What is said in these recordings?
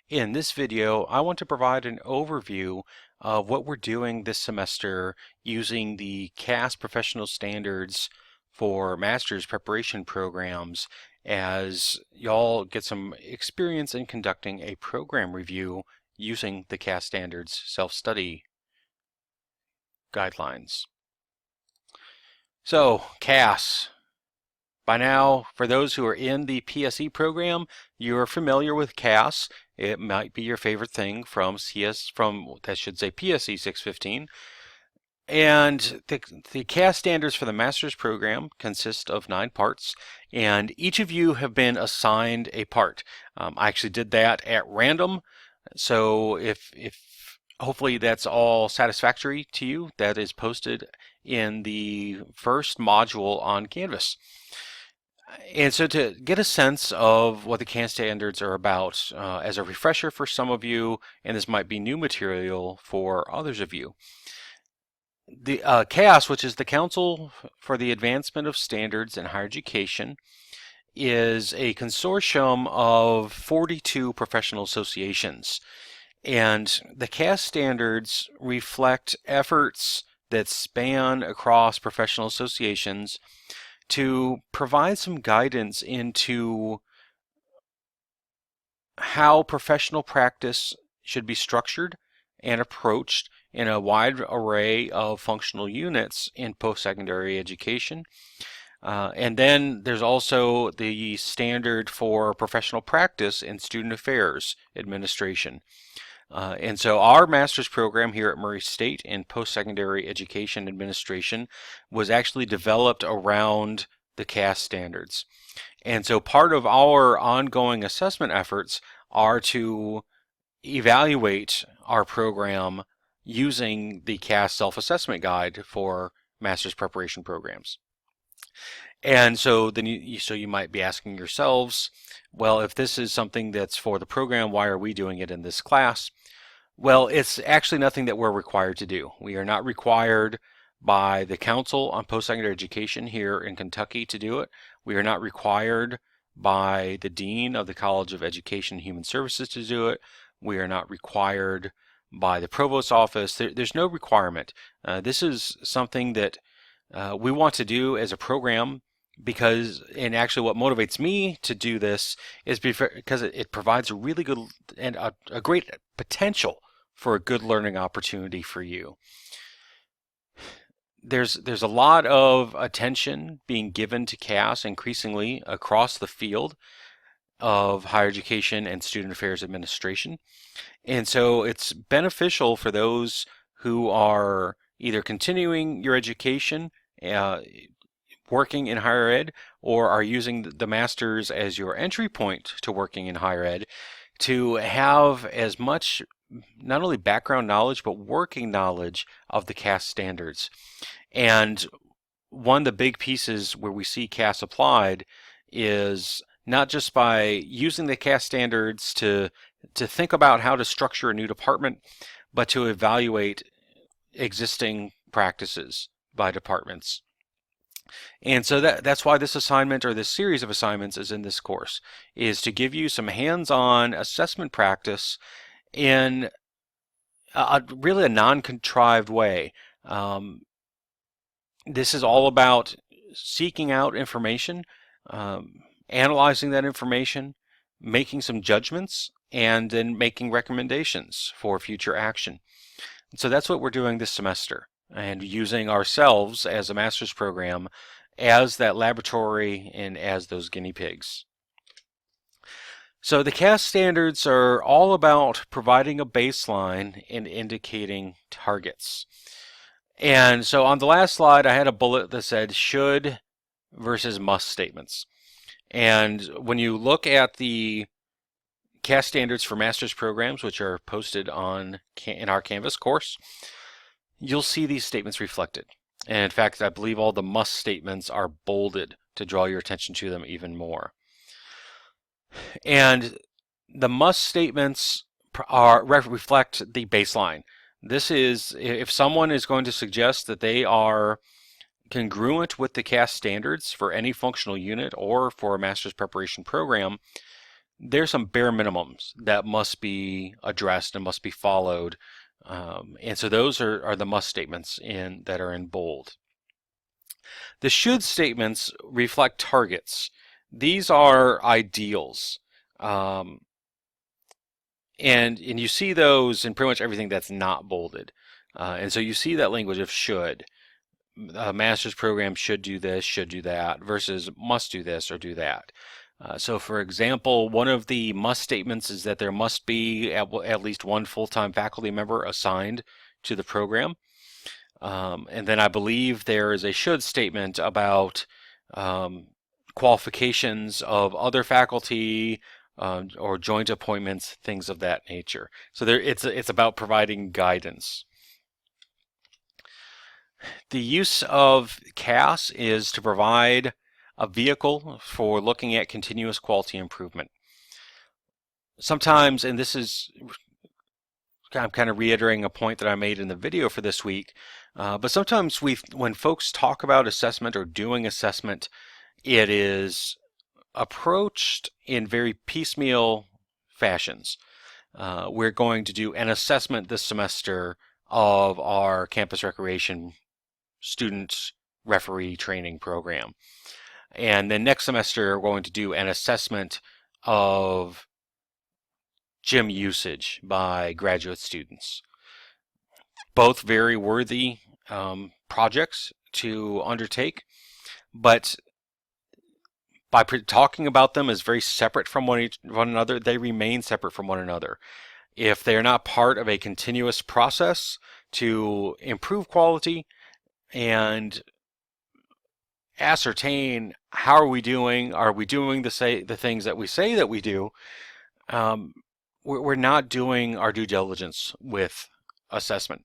In this video, I want to provide an overview of what we're doing this semester using the CAS professional standards for master's preparation programs as y'all get some experience in conducting a program review using the CAS standards self-study guidelines. So, CAS. By now, for those who are in the PSE program, you're familiar with CAS. It might be your favorite thing from PSE 615. And the CAS standards for the master's program consist of 9 parts, and each of you have been assigned a part. I actually did that at random, so if hopefully that's all satisfactory to you, that is posted in the first module on Canvas. And so to get a sense of what the CAS standards are about, as a refresher for some of you, and this might be new material for others of you, the CAS, which is the Council for the Advancement of Standards in Higher Education, is a consortium of 42 professional associations. And the CAS standards reflect efforts that span across professional associations to provide some guidance into how professional practice should be structured and approached in a wide array of functional units in post-secondary education. And then there's also the standard for professional practice in student affairs administration. And so our master's program here at Murray State in post-secondary education administration was actually developed around the CAS standards. And so part of our ongoing assessment efforts are to evaluate our program using the CAS self-assessment guide for master's preparation programs. And so then you might be asking yourselves, well, if this is something that's for the program, why are we doing it in this class? Well, it's actually nothing that we're required to do. We are not required by the Council on Post-Secondary Education here in Kentucky to do it. We are not required by the Dean of the College of Education and Human Services to do it. We are not required by the Provost's office. There's no requirement. This is something that we want to do as a program because, and actually what motivates me to do this is because it provides a really good and a great potential for a good learning opportunity for you. There's a lot of attention being given to CAS increasingly across the field of higher education and student affairs administration. And so it's beneficial for those who are either continuing your education, working in higher ed, or are using the master's as your entry point to working in higher ed, to have as much not only background knowledge but working knowledge of the CAS standards. And one of the big pieces where we see CAS applied is not just by using the CAS standards to think about how to structure a new department, but to evaluate existing practices by departments. And so that's why this assignment, or this series of assignments, is in this course, is to give you some hands-on assessment practice in really a non-contrived way. This is all about seeking out information, analyzing that information, making some judgments, and then making recommendations for future action. And so that's what we're doing this semester, and using ourselves as a master's program as that laboratory and as those guinea pigs. So the CAS standards are all about providing a baseline and indicating targets. And so on the last slide, I had a bullet that said should versus must statements. And when you look at the CAS standards for master's programs, which are posted in our Canvas course, you'll see these statements reflected. And in fact, I believe all the must statements are bolded to draw your attention to them even more. And the must statements reflect the baseline. This is, if someone is going to suggest that they are congruent with the CAS standards for any functional unit or for a master's preparation program, there's some bare minimums that must be addressed and must be followed. And so those are the must statements that are in bold. The should statements reflect targets. These are ideals. And you see those in pretty much everything that's not bolded. And so you see that language of should. A master's program should do this, should do that, versus must do this or do that. So for example, one of the must statements is that there must be at least one full-time faculty member assigned to the program. And then I believe there is a should statement about qualifications of other faculty, or joint appointments, things of that nature. So it's about providing guidance. The use of CAS is to provide a vehicle for looking at continuous quality improvement. Sometimes, and I'm kind of reiterating a point that I made in the video for this week, but sometimes when folks talk about assessment or doing assessment, it is approached in very piecemeal fashions. We're going to do an assessment this semester of our campus recreation student referee training program. And then next semester, we're going to do an assessment of gym usage by graduate students. Both very worthy projects to undertake, but by talking about them as very separate from one another, they remain separate from one another. If they're not part of a continuous process to improve quality and ascertain how are we doing the things that we say that we do, we're not doing our due diligence with assessment.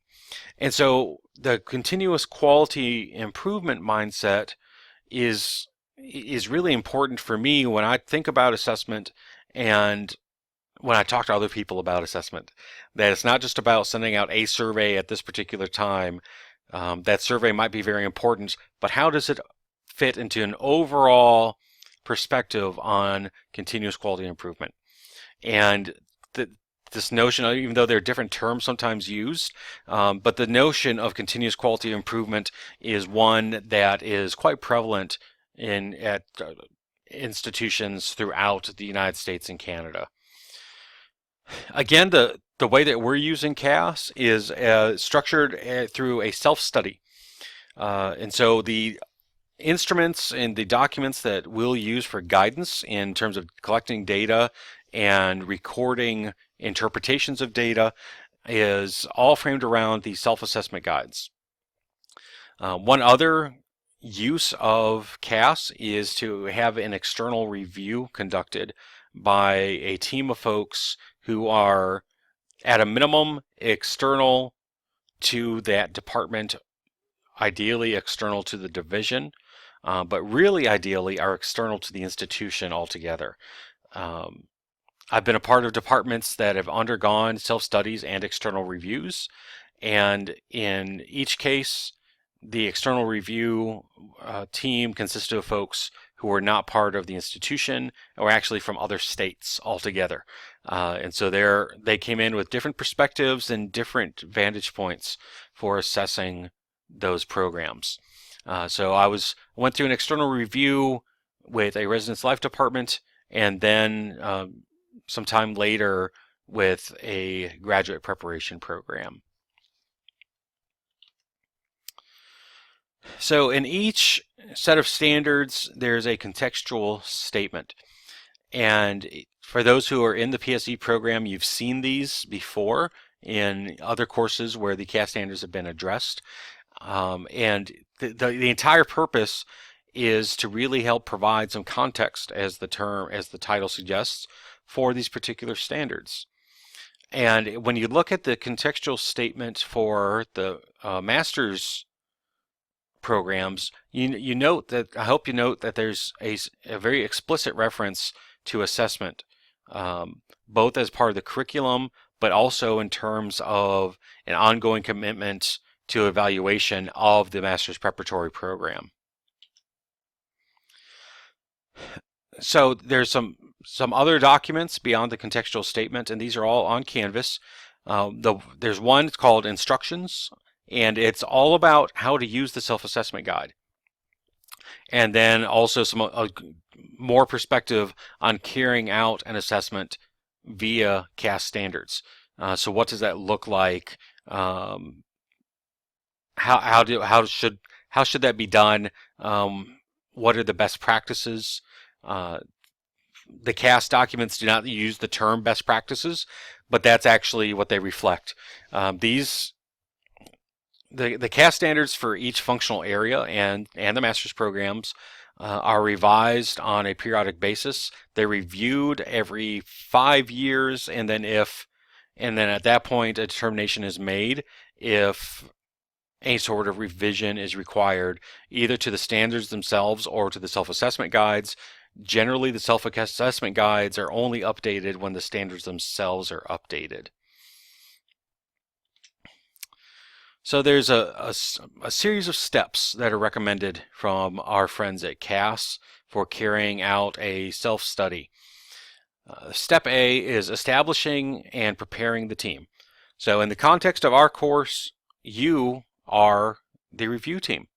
And so the continuous quality improvement mindset is really important for me when I think about assessment and when I talk to other people about assessment. That it's not just about sending out a survey at this particular time. That survey might be very important, but how does it fit into an overall perspective on continuous quality improvement? And this notion, even though there are different terms sometimes used, but the notion of continuous quality improvement is one that is quite prevalent at institutions throughout the United States and Canada. Again, the way that we're using CAS is structured through a self-study. And so the instruments and the documents that we'll use for guidance in terms of collecting data and recording interpretations of data is all framed around the self-assessment guides. One other use of CAS is to have an external review conducted by a team of folks who are at a minimum external to that department, ideally external to the division, but really ideally are external to the institution altogether. I've been a part of departments that have undergone self-studies and external reviews, and in each case, the external review team consisted of folks who were not part of the institution or actually from other states altogether. And so they came in with different perspectives and different vantage points for assessing those programs. So I went through an external review with a residence life department, and then some time later with a graduate preparation program. So in each set of standards, there's a contextual statement. And for those who are in the PSE program, you've seen these before in other courses where the CAS standards have been addressed. And the entire purpose is to really help provide some context, as the title suggests, for these particular standards. And when you look at the contextual statement for the master's programs, you note that, I hope you note that there's a very explicit reference to assessment, both as part of the curriculum, but also in terms of an ongoing commitment to evaluation of the master's preparatory program. So there's some some other documents beyond the contextual statement, and these are all on Canvas. There's one called Instructions, and it's all about how to use the self-assessment guide. And then also some more perspective on carrying out an assessment via CAS standards. So what does that look like? How should that be done? What are the best practices? The CAS documents do not use the term best practices, but that's actually what they reflect. The CAS standards for each functional area and the master's programs are revised on a periodic basis. They're reviewed every 5 years, and then at that point a determination is made if any sort of revision is required, either to the standards themselves or to the self-assessment guides. Generally, the self-assessment guides are only updated when the standards themselves are updated. So there's a series of steps that are recommended from our friends at CAS for carrying out a self-study. Step A is establishing and preparing the team. So in the context of our course, you are the review team.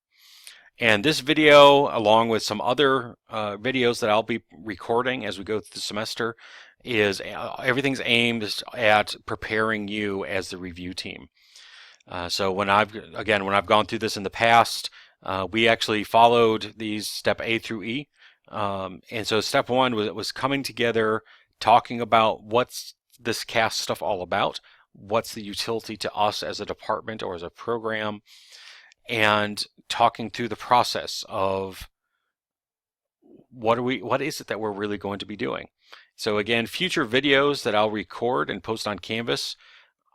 And this video, along with some other videos that I'll be recording as we go through the semester, is everything's aimed at preparing you as the review team. So when I've gone through this in the past, we actually followed these step A through E. And so step one was coming together, talking about what's this CAS stuff all about, what's the utility to us as a department or as a program, and talking through the process of what is it that we're really going to be doing. So again, future videos that I'll record and post on Canvas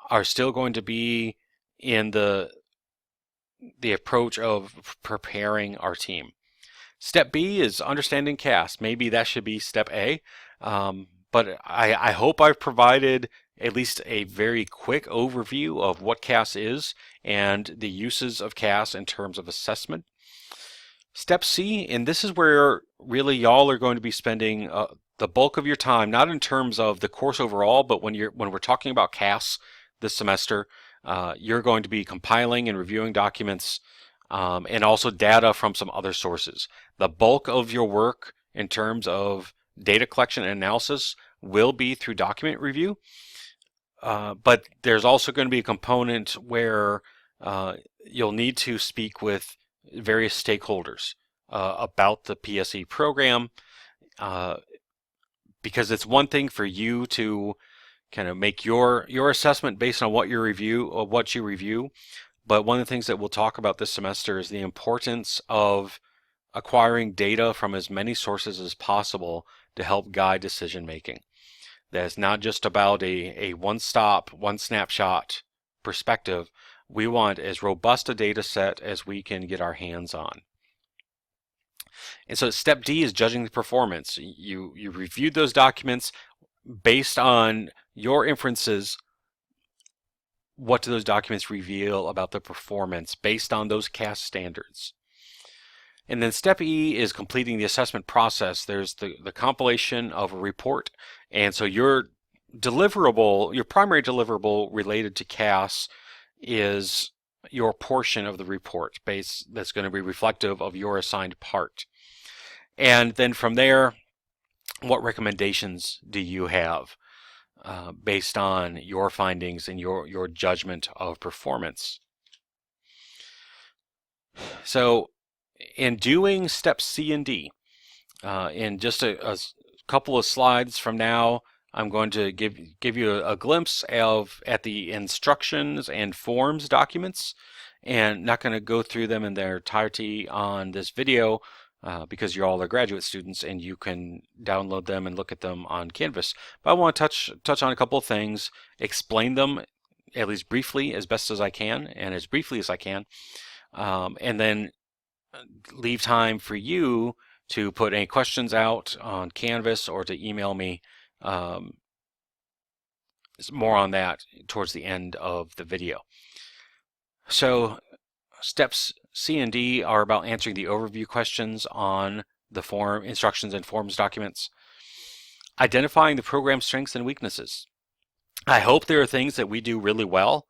are still going to be in the approach of preparing our team. Step B is understanding CAS. Maybe that should be step A, but I hope I've provided at least a very quick overview of what CAS is and the uses of CAS in terms of assessment. Step C, and this is where really y'all are going to be spending the bulk of your time, not in terms of the course overall, but when we're talking about CAS this semester, you're going to be compiling and reviewing documents and also data from some other sources. The bulk of your work in terms of data collection and analysis will be through document review, but there's also going to be a component where you'll need to speak with various stakeholders about the PSE program, because it's one thing for you to kind of make your assessment based on what you review, but one of the things that we'll talk about this semester is the importance of acquiring data from as many sources as possible to help guide decision making. That's not just about a one-stop, one-snapshot perspective. We want as robust a data set as we can get our hands on. And so step D is judging the performance. You reviewed those documents based on your inferences. What do those documents reveal about the performance based on those CAS standards? And then step E is completing the assessment process. There's the compilation of a report. And so your primary deliverable related to CAS is your portion of the report that's going to be reflective of your assigned part. And then from there, what recommendations do you have based on your findings and your judgment of performance? So in doing steps C and D, in just a couple of slides from now, I'm going to give you a glimpse at the instructions and forms documents, and not going to go through them in their entirety on this video because you all are graduate students and you can download them and look at them on Canvas. But I want to touch on a couple of things, explain them at least briefly as best as I can and as briefly as I can, and then leave time for you to put any questions out on Canvas or to email me. More on that towards the end of the video. So steps C and D are about answering the overview questions on the form instructions and forms documents. Identifying the program's strengths and weaknesses. I hope there are things that we do really well.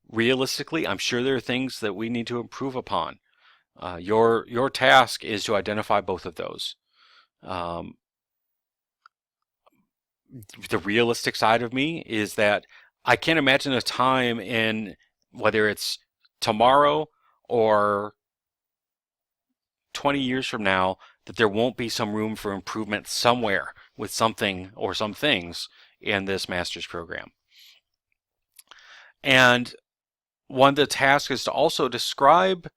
Realistically, I'm sure there are things that we need to improve upon. Your task is to identify both of those. The realistic side of me is that I can't imagine a time in whether it's tomorrow or 20 years from now that there won't be some room for improvement somewhere with something or some things in this master's program. And one of the tasks is to also describe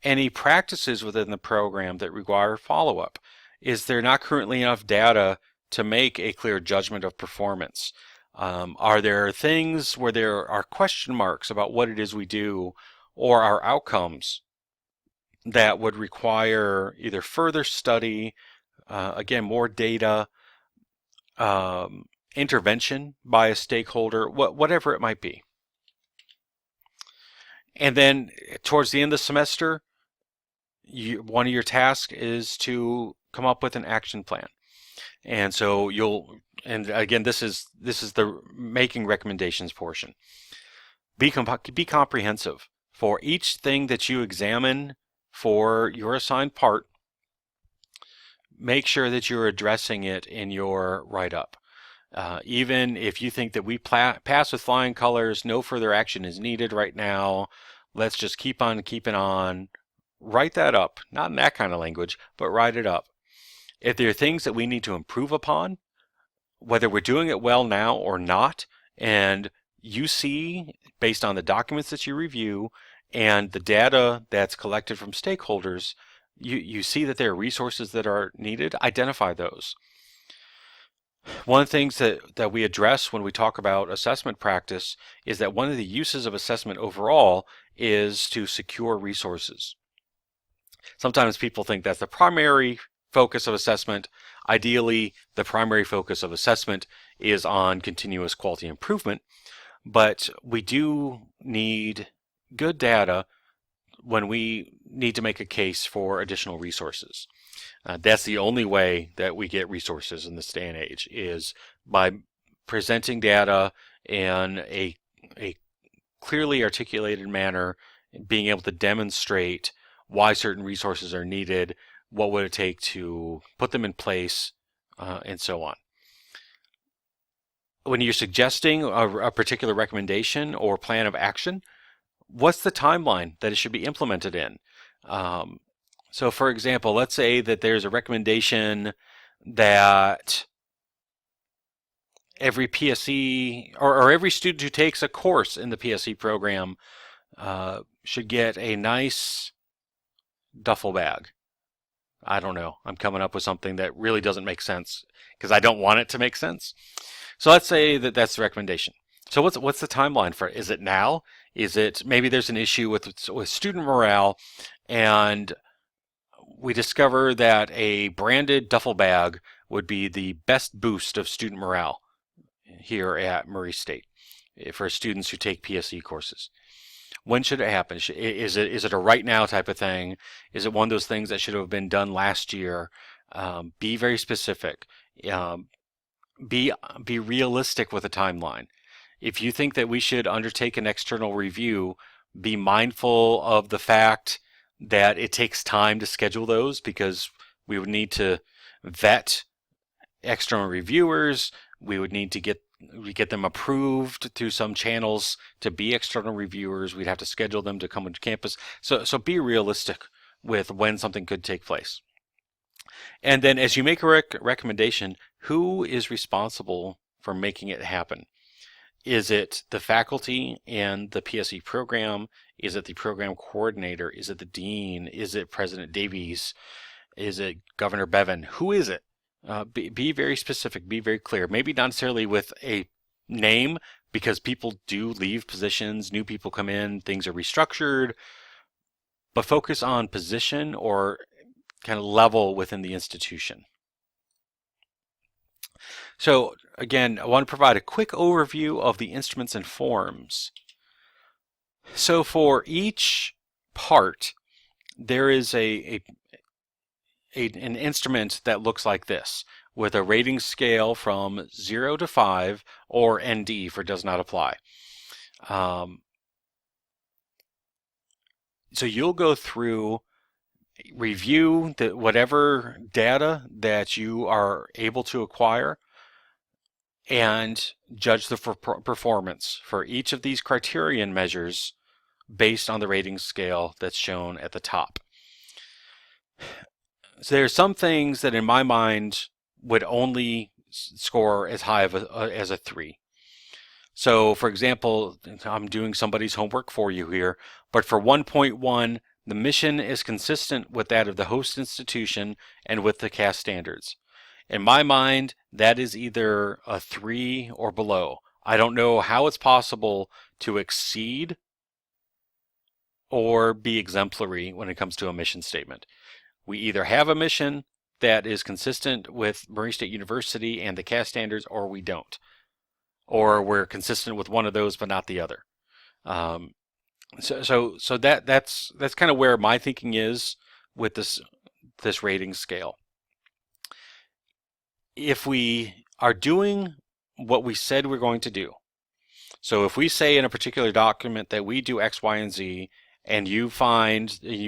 any practices within the program that require follow-up. Is there not currently enough data to make a clear judgment of performance? Are there things where there are question marks about what it is we do or our outcomes that would require either further study, again, more data, intervention by a stakeholder, whatever it might be. And then towards the end of the semester, one of your tasks is to come up with an action plan. And so and again, this is the making recommendations portion. Be comprehensive. For each thing that you examine for your assigned part, make sure that you're addressing it in your write-up. Even if you think that we pass with flying colors, no further action is needed right now, let's just keep on keeping on, write that up. Not in that kind of language, but write it up. If there are things that we need to improve upon, whether we're doing it well now or not, and you see, based on the documents that you review and the data that's collected from stakeholders, you see that there are resources that are needed, identify those. One of the things that we address when we talk about assessment practice is that one of the uses of assessment overall is to secure resources. Sometimes people think that's the primary focus of assessment. Ideally, the primary focus of assessment is on continuous quality improvement, but we do need good data when we need to make a case for additional resources. That's the only way that we get resources in this day and age, is by presenting data in a clearly articulated manner, being able to demonstrate why certain resources are needed, what would it take to put them in place, and so on. When you're suggesting a particular recommendation or plan of action, what's the timeline that it should be implemented in? So for example, let's say that there's a recommendation that every PSE or every student who takes a course in the PSE program should get a nice duffel bag. I don't know. I'm coming up with something that really doesn't make sense because I don't want it to make sense. So let's say that that's the recommendation. So what's the timeline for it? Is it now? Is it maybe there's an issue with student morale, and we discover that a branded duffel bag would be the best boost of student morale here at Murray State for students who take PSE courses. When should it happen? Is it a right now type of thing? Is it one of those things that should have been done last year? Be very specific. Be realistic with a timeline. If you think that we should undertake an external review, be mindful of the fact that it takes time to schedule those, because we would need to vet external reviewers. We would need to get them approved through some channels to be external reviewers. We'd have to schedule them to come into campus. So be realistic with when something could take place. And then as you make a recommendation, who is responsible for making it happen? Is it the faculty and the PSE program? Is it the program coordinator? Is it the dean? Is it President Davies? Is it Governor Bevin? Who is it? Be very specific, be very clear. Maybe not necessarily with a name, because people do leave positions, new people come in, things are restructured, but focus on position or kind of level within the institution. So again, I want to provide a quick overview of the instruments and forms. So for each part, there is an instrument that looks like this, with a rating scale from 0 to 5, or ND for does not apply. So you'll go through, review whatever data that you are able to acquire, and judge the performance for each of these criterion measures based on the rating scale that's shown at the top. So there's some things that in my mind would only score as high as a 3. So for example, I'm doing somebody's homework for you here, but for 1.1, the mission is consistent with that of the host institution and with the CAS standards. In my mind, that is either a 3 or below. I don't know how it's possible to exceed or be exemplary when it comes to a mission statement. We either have a mission that is consistent with Murray State University and the CAS standards, or we don't. Or we're consistent with one of those but not the other. So that's kind of where my thinking is with this rating scale. If we are doing what we said we're going to do, so if we say in a particular document that we do X, Y, and Z, and you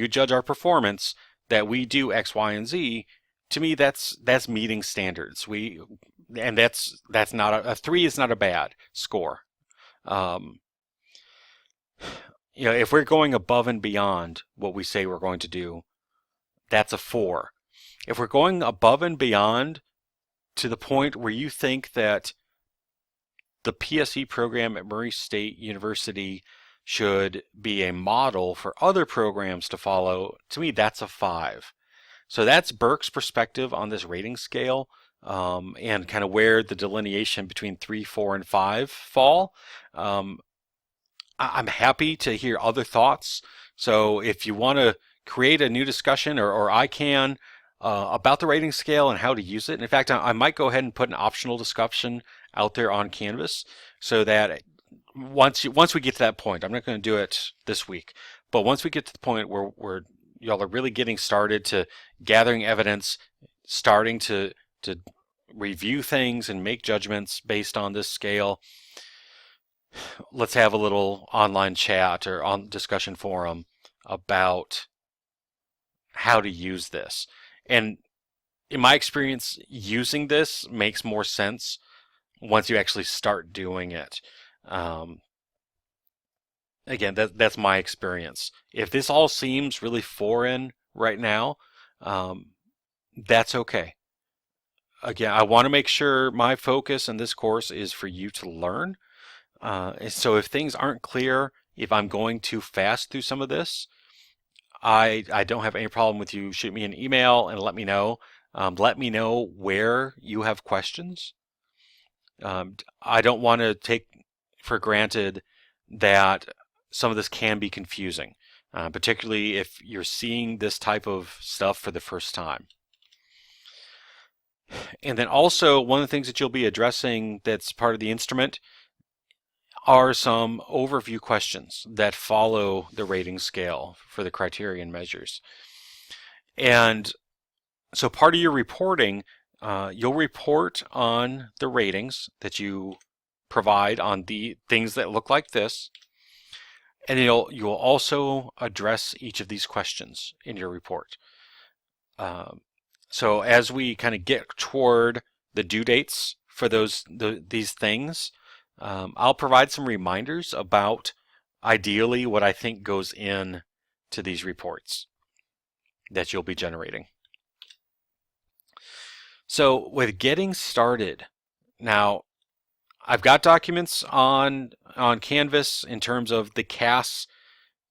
judge our performance that we do X, Y, and Z, to me that's meeting standards. That's not a 3 is not a bad score. If we're going above and beyond what we say we're going to do, that's a 4. If we're going above and beyond to the point where you think that the PSE program at Murray State University should be a model for other programs to follow, to me that's a 5. So that's Burke's perspective on this rating scale, and kind of where the delineation between 3, 4, and 5 fall. I'm happy to hear other thoughts. So if you want to create a new discussion, or I can, about the rating scale and how to use it. And in fact, I might go ahead and put an optional discussion out there on Canvas so that once we get to that point, I'm not going to do it this week, but once we get to the point where y'all are really getting started to gathering evidence, starting to review things and make judgments based on this scale, let's have a little online chat or on discussion forum about how to use this. And in my experience, using this makes more sense once you actually start doing it. Again, that's my experience. If this all seems really foreign right now, that's okay. Again, I want to make sure my focus in this course is for you to learn. So if things aren't clear, if I'm going too fast through some of this, I don't have any problem with you shoot me an email and let me know. Let me know where you have questions. I don't want to take for granted that some of this can be confusing, particularly if you're seeing this type of stuff for the first time. And then also, one of the things that you'll be addressing that's part of the instrument are some overview questions that follow the rating scale for the criterion measures. And so part of your reporting, you'll report on the ratings that you provide on the things that look like this, and you'll also address each of these questions in your report. So as we kind of get toward the due dates for these things, I'll provide some reminders about ideally what I think goes in to these reports that you'll be generating. So with getting started, now I've got documents on Canvas in terms of the CAS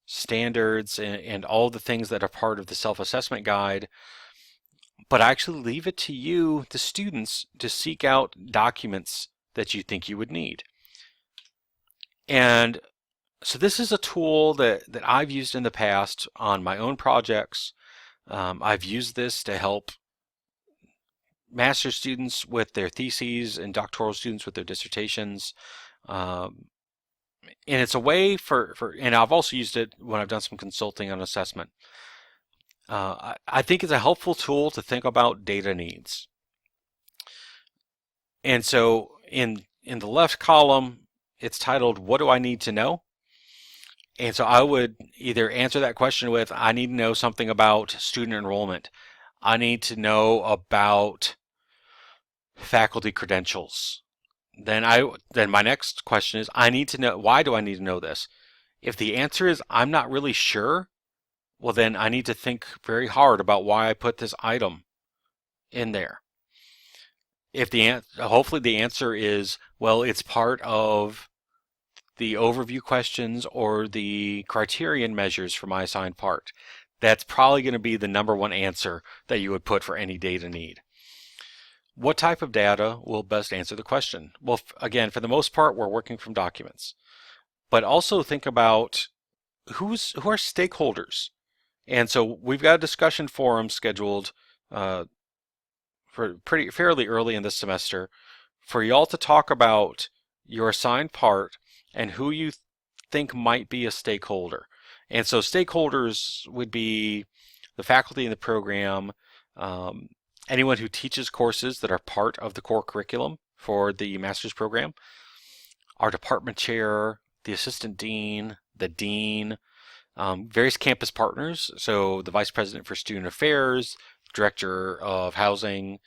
standards and all the things that are part of the self-assessment guide, but I actually leave it to you, the students, to seek out documents that you think you would need. And so this is a tool that I've used in the past on my own projects. I've used this to help master's students with their theses and doctoral students with their dissertations. And it's a way and I've also used it when I've done some consulting on assessment. I think it's a helpful tool to think about data needs. And so in the left column, it's titled, "What do I need to know?" And so I would either answer that question with, I need to know something about student enrollment. I need to know about faculty credentials. Then my next question is, I need to know, why do I need to know this? If the answer is I'm not really sure, well then I need to think very hard about why I put this item in there. If hopefully the answer is, well, it's part of the overview questions or the criterion measures for my assigned part. That's probably going to be the number one answer that you would put for any data need. What type of data will best answer the question? Well, again, for the most part, we're working from documents. But also think about who are stakeholders. And so we've got a discussion forum scheduled for fairly early in this semester for y'all to talk about your assigned part and who you think might be a stakeholder. And so stakeholders would be the faculty in the program, anyone who teaches courses that are part of the core curriculum for the master's program, our department chair, the assistant dean, the dean, various campus partners, so the vice president for student affairs, director of housing,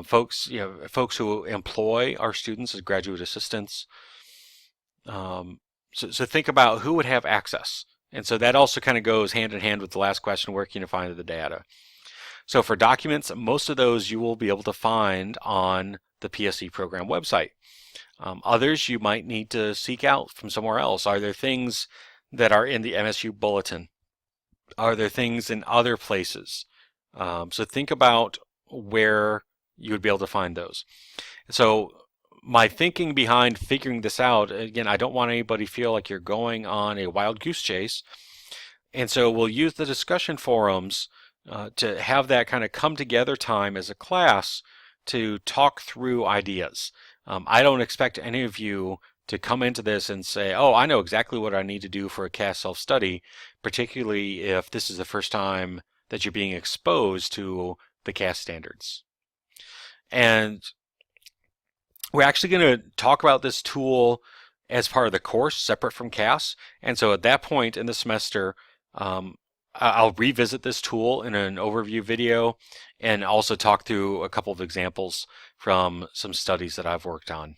folks who employ our students as graduate assistants. So think about who would have access. And so that also kind of goes hand in hand with the last question, where can you find the data? So for documents, most of those you will be able to find on the PSE program website. Others you might need to seek out from somewhere else. Are there things that are in the MSU bulletin? Are there things in other places? So think about where you would be able to find those. So my thinking behind figuring this out, again, I don't want anybody to feel like you're going on a wild goose chase. And so we'll use the discussion forums to have that kind of come together time as a class to talk through ideas. I don't expect any of you to come into this and say, oh, I know exactly what I need to do for a CAS self-study, particularly if this is the first time that you're being exposed to the CAS standards. And we're actually going to talk about this tool as part of the course, separate from CAS. And so at that point in the semester, I'll revisit this tool in an overview video and also talk through a couple of examples from some studies that I've worked on.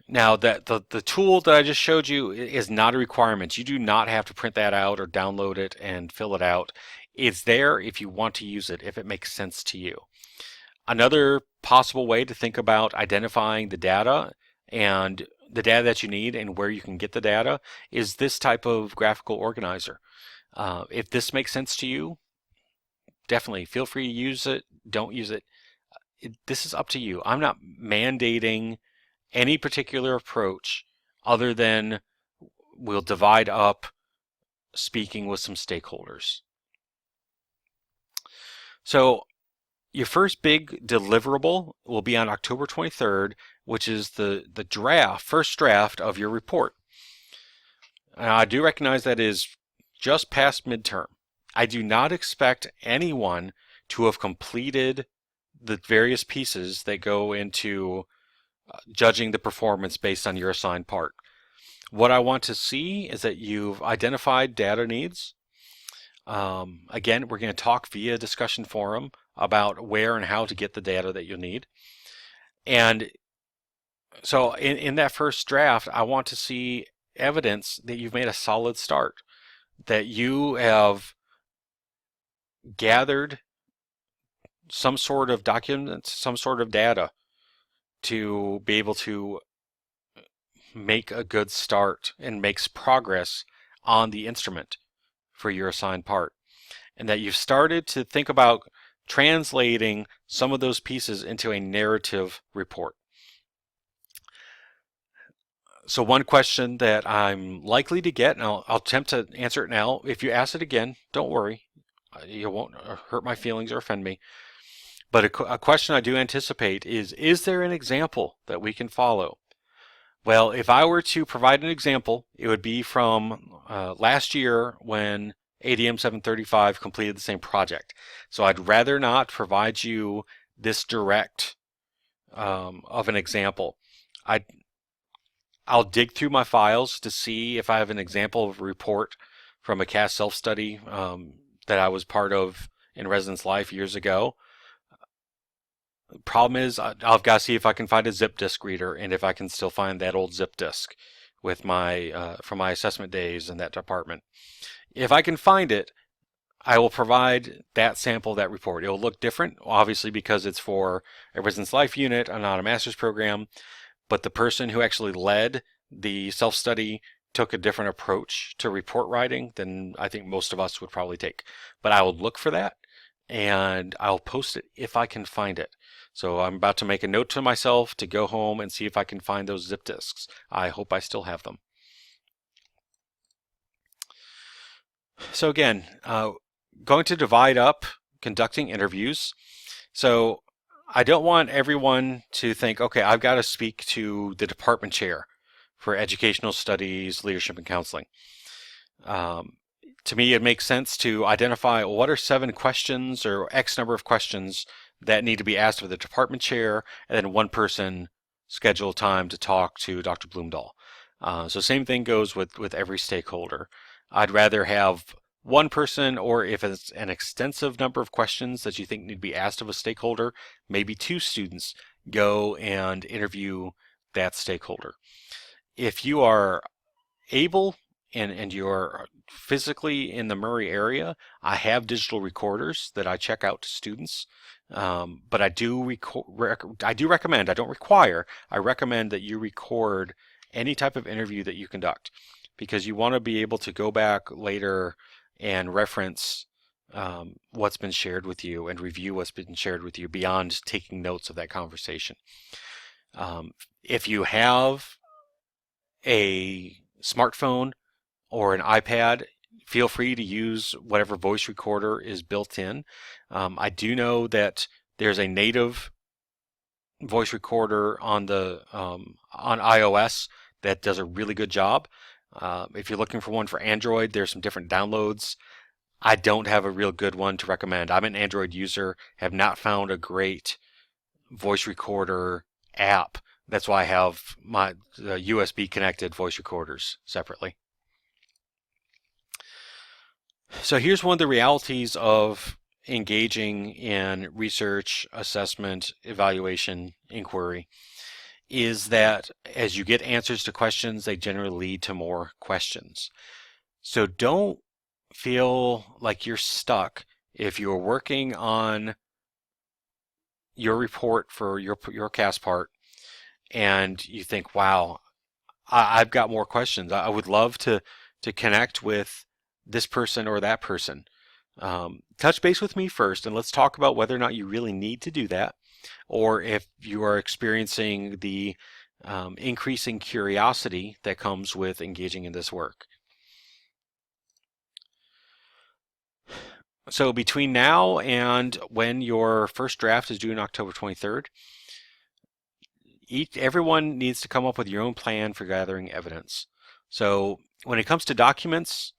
Now, that the tool that I just showed you is not a requirement. You do not have to print that out or download it and fill it out. It's there if you want to use it, if it makes sense to you. Another possible way to think about identifying the data and the data that you need and where you can get the data is this type of graphical organizer. If this makes sense to you, definitely feel free to use it. Don't use it. This is up to you. I'm not mandating any particular approach other than we'll divide up speaking with some stakeholders. So your first big deliverable will be on October 23rd, which is the first draft of your report. Now, I do recognize that is just past midterm. I do not expect anyone to have completed the various pieces that go into judging the performance based on your assigned part. What I want to see is that you've identified data needs. Again, we're going to talk via discussion forum about where and how to get the data that you'll need. And so in that first draft, I want to see evidence that you've made a solid start, that you have gathered some sort of document, some sort of data to be able to make a good start and makes progress on the instrument for your assigned part. And that you've started to think about translating some of those pieces into a narrative report. So one question that I'm likely to get, and I'll attempt to answer it now. If you ask it again, don't worry. You won't hurt my feelings or offend me. But a question I do anticipate is there an example that we can follow? Well, if I were to provide an example, it would be from last year when ADM 735 completed the same project. So I'd rather not provide you this direct of an example. I'll dig through my files to see if I have an example of a report from a CAS self-study that I was part of in residence life years ago. Problem is, I've got to see if I can find a zip disk reader and if I can still find that old zip disk with my from my assessment days in that department. If I can find it, I will provide that sample of that report. It will look different, obviously, because it's for a residence life unit and not a master's program, but the person who actually led the self-study took a different approach to report writing than I think most of us would probably take. But I will look for that and I'll post it if I can find it. So I'm about to make a note to myself to go home and see if I can find those zip disks. I hope I still have them. So again, going to divide up conducting interviews. So I don't want everyone to think, okay, I've got to speak to the department chair for educational studies, leadership, and counseling. To me, it makes sense to identify what are 7 questions or X number of questions that need to be asked of the department chair, and then one person schedule time to talk to Dr. Bloomdahl. So same thing goes with every stakeholder. I'd rather have one person, or if it's an extensive number of questions that you think need to be asked of a stakeholder, maybe 2 students go and interview that stakeholder. If you are able and you're physically in the Murray area, I have digital recorders that I check out to students. But I do recommend, I don't require, I recommend that you record any type of interview that you conduct, because you want to be able to go back later and reference what's been shared with you and review what's been shared with you beyond taking notes of that conversation. If you have a smartphone or an iPad, feel free to use whatever voice recorder is built in. I do know that there's a native voice recorder on iOS that does a really good job. If you're looking for one for Android, there's some different downloads. I don't have a real good one to recommend. I'm an Android user, have not found a great voice recorder app. That's why I have my USB connected voice recorders separately. So here's one of the realities of engaging in research, assessment, evaluation, inquiry, is that as you get answers to questions, they generally lead to more questions. So don't feel like you're stuck if you're working on your report for your CAS part and you think, wow, I've got more questions. I would love to connect with this person or that person. Touch base with me first and let's talk about whether or not you really need to do that, or if you are experiencing the increasing curiosity that comes with engaging in this work. So between now and when your first draft is due on October 23rd, everyone needs to come up with your own plan for gathering evidence. So when it comes to documents,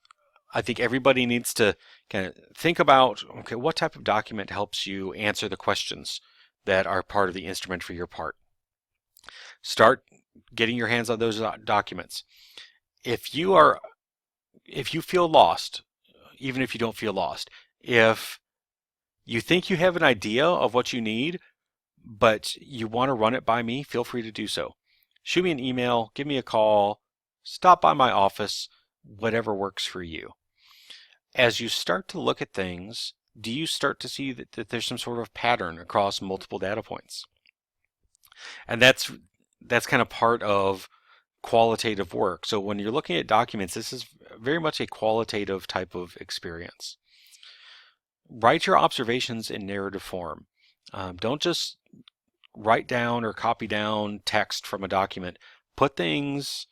I think everybody needs to kind of think about, okay, what type of document helps you answer the questions that are part of the instrument for your part. Start getting your hands on those documents. If you feel lost, even if you don't feel lost, if you think you have an idea of what you need, but you want to run it by me, feel free to do so. Shoot me an email, give me a call, stop by my office, whatever works for you. As you start to look at things, do you start to see that there's some sort of pattern across multiple data points? And that's kind of part of qualitative work. So when you're looking at documents, this is very much a qualitative type of experience. Write your observations in narrative form. Don't just write down or copy down text from a document. Put things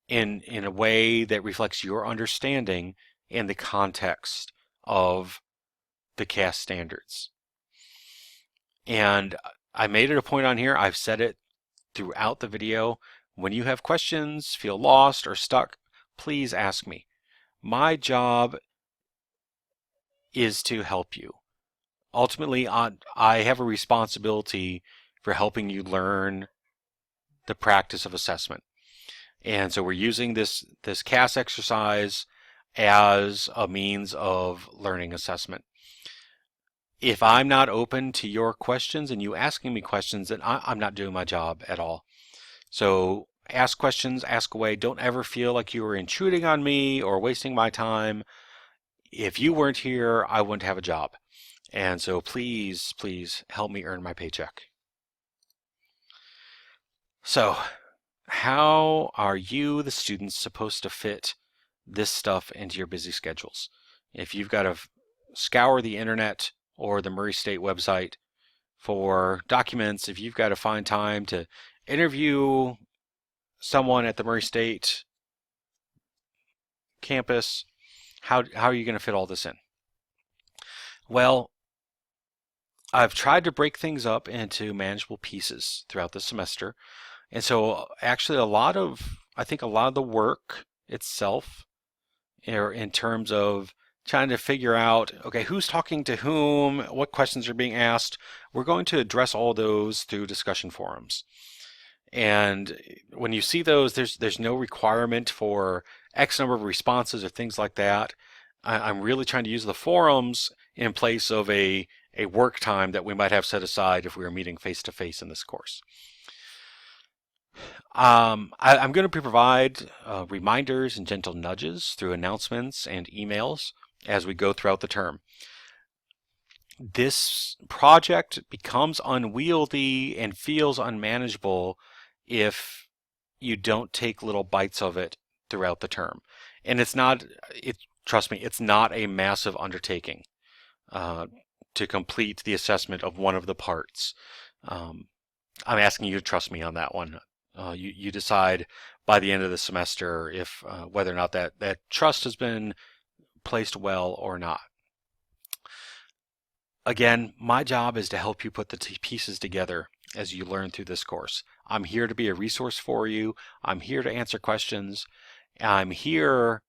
in a way that reflects your understanding in the context of the CAS standards. And I made it a point on here, I've said it throughout the video, when you have questions, feel lost or stuck, please ask me. My job is to help you. ultimately, I have a responsibility for helping you learn the practice of assessment. And so we're using this CAS exercise as a means of learning assessment. If I'm not open to your questions and you asking me questions, then I'm not doing my job at all. So ask questions, ask away. Don't ever feel like you are intruding on me or wasting my time. If you weren't here, I wouldn't have a job. And so please, please help me earn my paycheck. So how are you, the students, supposed to fit this stuff into your busy schedules? If you've got to scour the internet or the Murray State website for documents, if you've got to find time to interview someone at the Murray State campus, how are you going to fit all this in? Well, I've tried to break things up into manageable pieces throughout the semester. And so actually I think a lot of the work itself, in terms of trying to figure out, okay, who's talking to whom, what questions are being asked, we're going to address all those through discussion forums. And when you see those, there's no requirement for X number of responses or things like that. I'm really trying to use the forums in place of a work time that we might have set aside if we were meeting face to face in this course. I'm going to provide reminders and gentle nudges through announcements and emails as we go throughout the term. This project becomes unwieldy and feels unmanageable if you don't take little bites of it throughout the term. And trust me, it's not a massive undertaking to complete the assessment of one of the parts. I'm asking you to trust me on that one. You decide by the end of the semester if whether or not that trust has been placed well or not. Again, my job is to help you put the pieces together as you learn through this course. I'm here to be a resource for you. I'm here to answer questions. I don't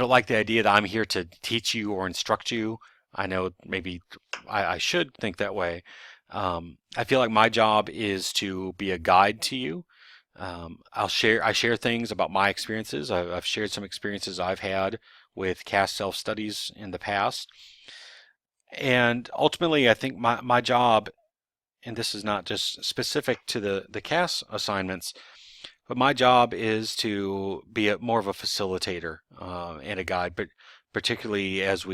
like the idea that I'm here to teach you or instruct you. I know maybe I should think that way. I feel like my job is to be a guide to you. I share things about my experiences. I've shared some experiences I've had with CAS self-studies in the past. And ultimately, I think my job, and this is not just specific to the CAS assignments, but my job is to be more of a facilitator and a guide, but particularly as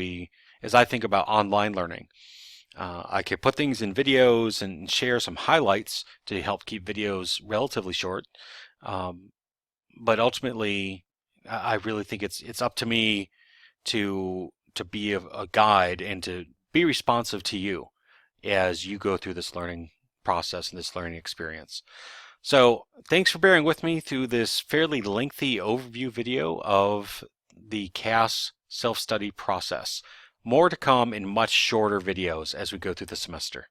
I think about online learning. I could put things in videos and share some highlights to help keep videos relatively short. But ultimately, I really think it's up to me to be a guide and to be responsive to you as you go through this learning process and this learning experience. So thanks for bearing with me through this fairly lengthy overview video of the CAS self-study process. More to come in much shorter videos as we go through the semester.